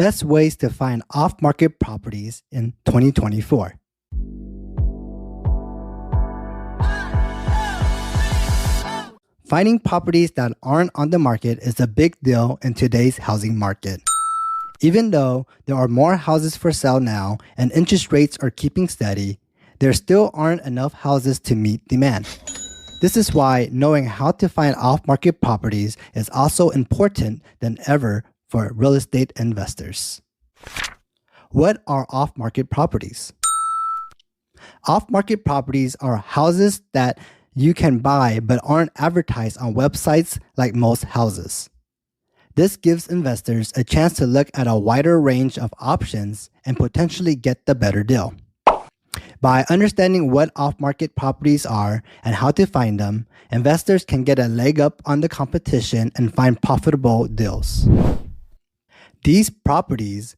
Best ways to find off-market properties in 2024. Finding properties that aren't on the market is a big deal in today's housing market. Even though there are more houses for sale now and interest rates are keeping steady, there still aren't enough houses to meet demand. This is why knowing how to find off-market properties is also important than ever for real estate investors. What are off-market properties? Off-market properties are houses that you can buy but aren't advertised on websites like most houses. This gives investors a chance to look at a wider range of options and potentially get the better deal. By understanding what off-market properties are and how to find them, investors can get a leg up on the competition and find profitable deals. These properties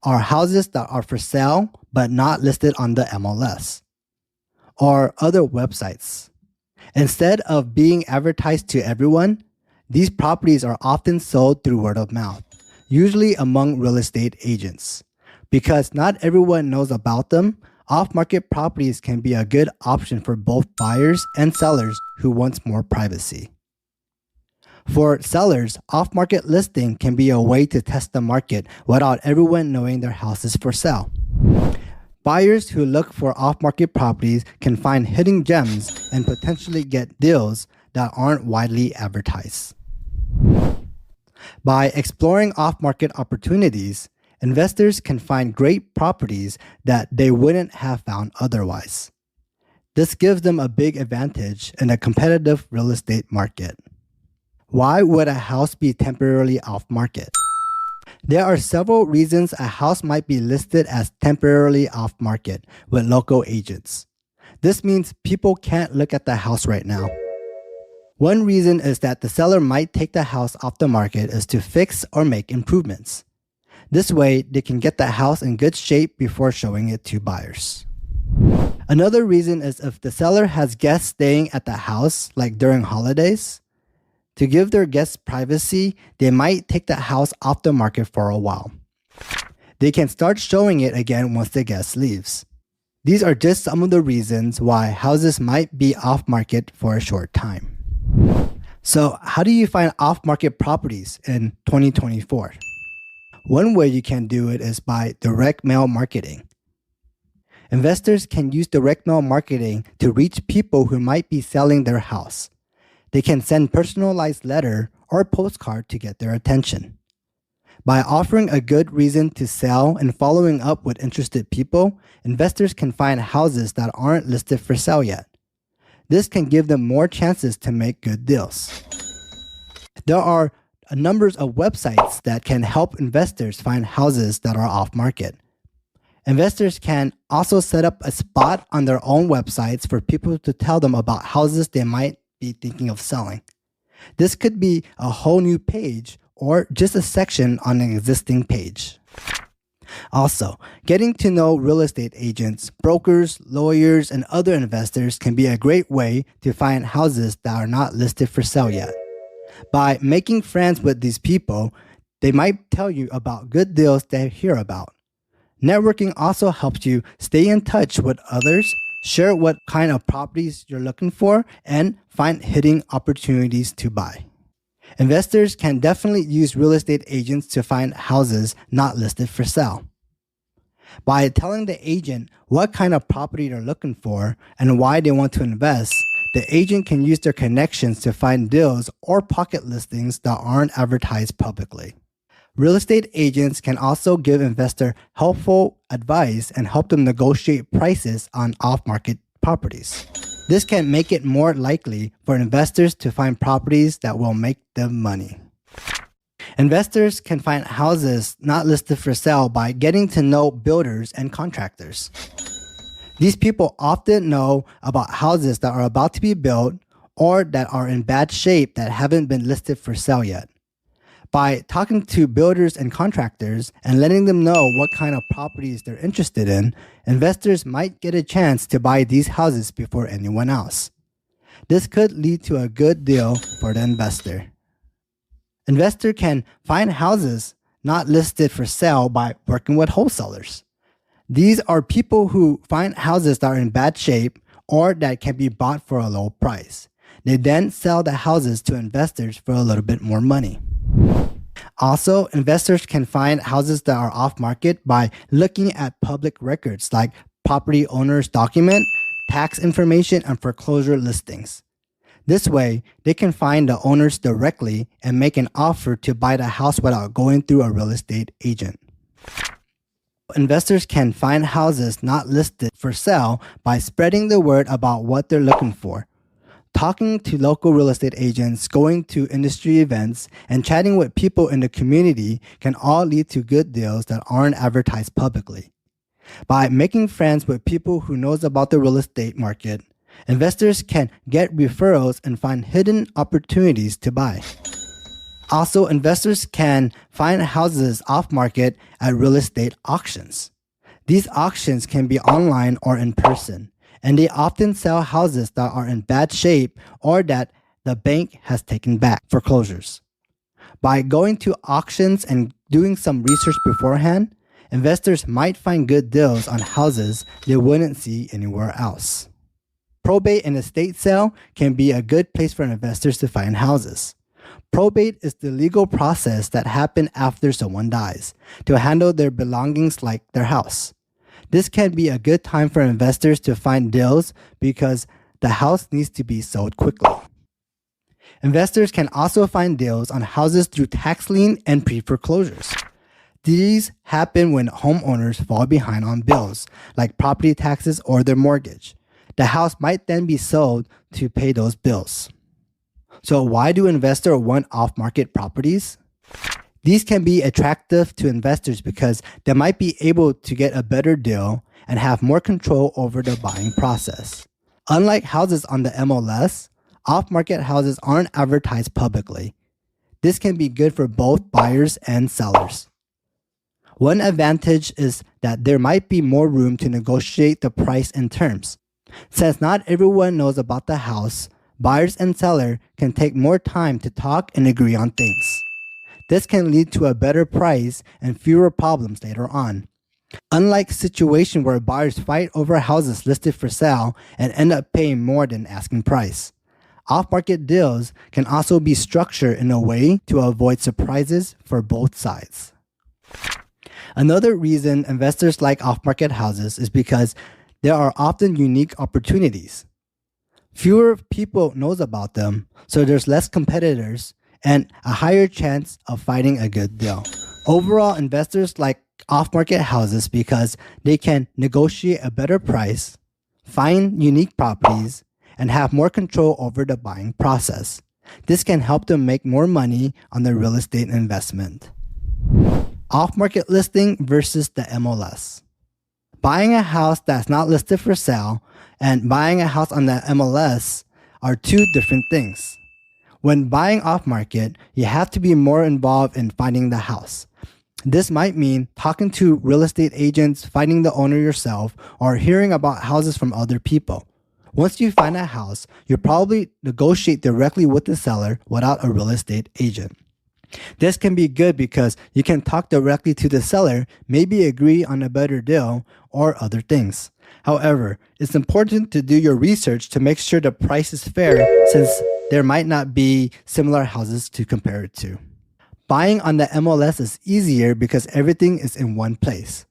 are houses that are for sale but not listed on the MLS or other websites. Instead of being advertised to everyone, these properties are often sold through word of mouth, usually among real estate agents. Because not everyone knows about them, off-market properties can be a good option for both buyers and sellers who want more privacy. For sellers, off-market listing can be a way to test the market without everyone knowing their house is for sale. Buyers who look for off-market properties can find hidden gems and potentially get deals that aren't widely advertised. By exploring off-market opportunities, investors can find great properties that they wouldn't have found otherwise. This gives them a big advantage in a competitive real estate market. Why would a house be temporarily off-market? There are several reasons a house might be listed as temporarily off-market with local agents. This means people can't look at the house right now. One reason is that the seller might take the house off the market is to fix or make improvements. This way, they can get the house in good shape before showing it to buyers. Another reason is if the seller has guests staying at the house, like during holidays. To give their guests privacy, they might take the house off the market for a while. They can start showing it again once the guest leaves. These are just some of the reasons why houses might be off-market for a short time. So, how do you find off-market properties in 2024? One way you can do it is by direct mail marketing. Investors can use direct mail marketing to reach people who might be selling their house. They can send personalized letter or postcard to get their attention. By offering a good reason to sell and following up with interested people, investors can find houses that aren't listed for sale yet. This can give them more chances to make good deals. There are a number of websites that can help investors find houses that are off-market. Investors can also set up a spot on their own websites for people to tell them about houses they might be thinking of selling. This could be a whole new page or just a section on an existing page. Also, getting to know real estate agents, brokers, lawyers, and other investors can be a great way to find houses that are not listed for sale yet. By making friends with these people, they might tell you about good deals they hear about. Networking also helps you stay in touch with others, share what kind of properties you're looking for, and find hidden opportunities to buy. Investors can definitely use real estate agents to find houses not listed for sale. By telling the agent what kind of property they're looking for and why they want to invest, the agent can use their connections to find deals or pocket listings that aren't advertised publicly. Real estate agents can also give investors helpful advice and help them negotiate prices on off-market properties. This can make it more likely for investors to find properties that will make them money. Investors can find houses not listed for sale by getting to know builders and contractors. These people often know about houses that are about to be built or that are in bad shape that haven't been listed for sale yet. By talking to builders and contractors and letting them know what kind of properties they're interested in, investors might get a chance to buy these houses before anyone else. This could lead to a good deal for the investor. Investor can find houses not listed for sale by working with wholesalers. These are people who find houses that are in bad shape or that can be bought for a low price. They then sell the houses to investors for a little bit more money. Also, investors can find houses that are off market by looking at public records like property owner's document, tax information, and foreclosure listings. This way, they can find the owners directly and make an offer to buy the house without going through a real estate agent. Investors can find houses not listed for sale by spreading the word about what they're looking for. Talking to local real estate agents, going to industry events, and chatting with people in the community can all lead to good deals that aren't advertised publicly. By making friends with people who knows about the real estate market, investors can get referrals and find hidden opportunities to buy. Also, investors can find houses off market at real estate auctions. These auctions can be online or in person, and they often sell houses that are in bad shape or that the bank has taken back foreclosures. By going to auctions and doing some research beforehand, investors might find good deals on houses they wouldn't see anywhere else. Probate and estate sale can be a good place for investors to find houses. Probate is the legal process that happens after someone dies to handle their belongings like their house. This can be a good time for investors to find deals because the house needs to be sold quickly. Investors can also find deals on houses through tax lien and pre-foreclosures. These happen when homeowners fall behind on bills, like property taxes or their mortgage. The house might then be sold to pay those bills. So why do investors want off-market properties? These can be attractive to investors because they might be able to get a better deal and have more control over the buying process. Unlike houses on the MLS, off-market houses aren't advertised publicly. This can be good for both buyers and sellers. One advantage is that there might be more room to negotiate the price and terms. Since not everyone knows about the house, buyers and sellers can take more time to talk and agree on things. This can lead to a better price and fewer problems later on. Unlike situations where buyers fight over houses listed for sale and end up paying more than asking price, off-market deals can also be structured in a way to avoid surprises for both sides. Another reason investors like off-market houses is because there are often unique opportunities. Fewer people knows about them, so there's less competitors and a higher chance of finding a good deal. Overall, investors like off-market houses because they can negotiate a better price, find unique properties, and have more control over the buying process. This can help them make more money on their real estate investment. Off-market listing versus the MLS. Buying a house that's not listed for sale and buying a house on the MLS are two different things. When buying off-market, you have to be more involved in finding the house. This might mean talking to real estate agents, finding the owner yourself, or hearing about houses from other people. Once you find a house, you'll probably negotiate directly with the seller without a real estate agent. This can be good because you can talk directly to the seller, maybe agree on a better deal, or other things. However, it's important to do your research to make sure the price is fair since there might not be similar houses to compare it to. Buying on the MLS is easier because everything is in one place.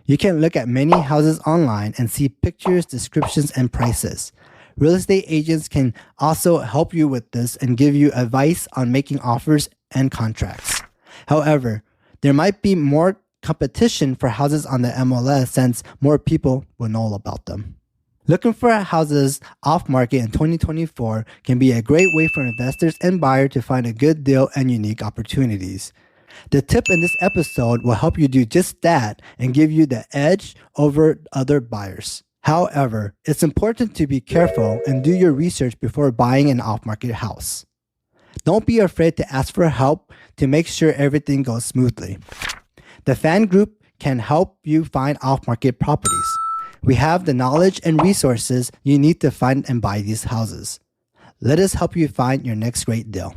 You can look at many houses online and see pictures, descriptions, and prices. Real estate agents can also help you with this and give you advice on making offers and contracts. However, there might be more competition for houses on the MLS since more people will know about them. Looking for houses off market in 2024 can be a great way for investors and buyers to find a good deal and unique opportunities. The tip in this episode will help you do just that and give you the edge over other buyers. However, it's important to be careful and do your research before buying an off-market house. Don't be afraid to ask for help to make sure everything goes smoothly. The fan group can help you find off-market properties. We have the knowledge and resources you need to find and buy these houses. Let us help you find your next great deal.